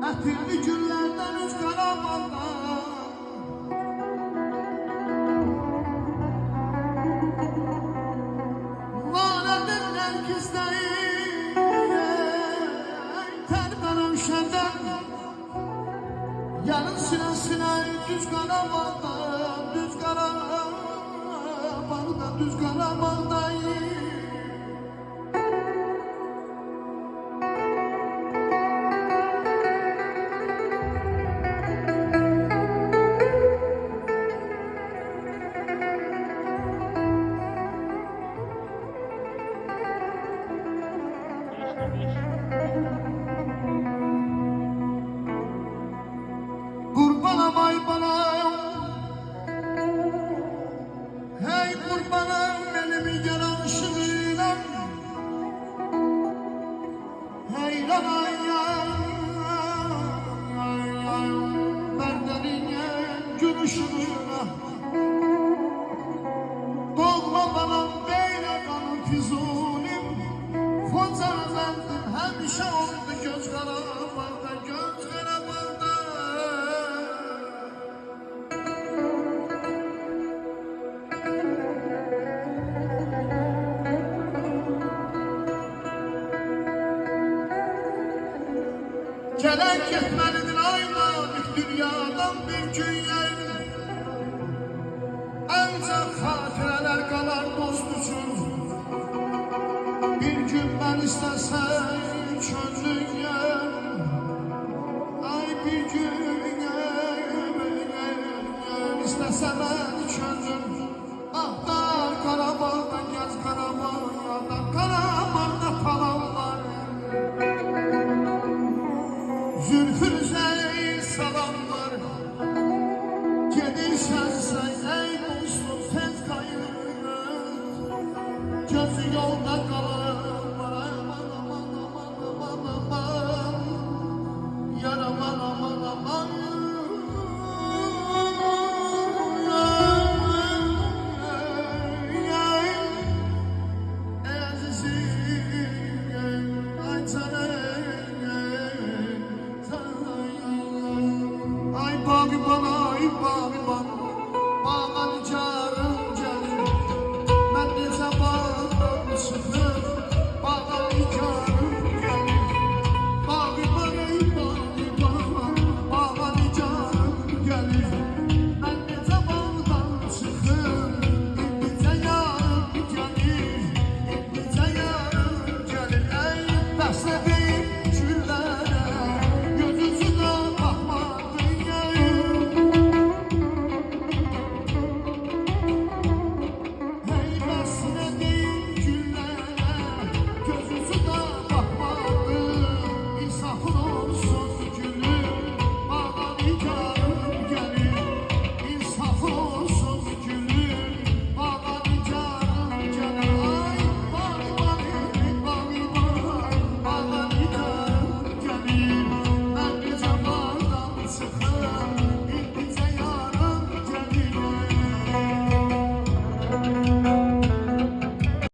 Ətirli günlərdən üç qaramanda Lanədir nərgizləyin Tər bənəvşədən Yarın sinəsinə düz qaramanda Düz qaramanda Düz qaramandayım Kurbanım ay banam Hey kurbanım benim yaraşığıyla Hey lan ay Berdenin gülüşüne Doğma banam beyle kanım füzulim Foncazendim hemşe oldu göz karabalda Göz karabalda Kelek etmelidir aynalık dünyadan bir gün yer Ancak hatireler kalar dost için Bir gün ben istesem çözdün yer Ay bir gün istesem ben çözdüm Ah da Karabağ'da gez Karabağ'da Karabağ'da palavlar Zülfünüze salamlar Gedirsense ey dostum tez kayır Gözü yolda kalır Aman aman aman aman aman Yar aman aman aman Ey azizim Ay Ay babi bana, ay babi bana Bağlan carım gelir Ben nece bağdan çıkır Bağlan carım gelir Babi bana, ay babi bana Bağlan carım gelir Ben nece bağdan çıkır İndice yarım gelir İndice yarım gelir Ey bəslədim güllərə Gözüsünə baxmadın Hey bəslədim güllərə Gözüsünə baxmadın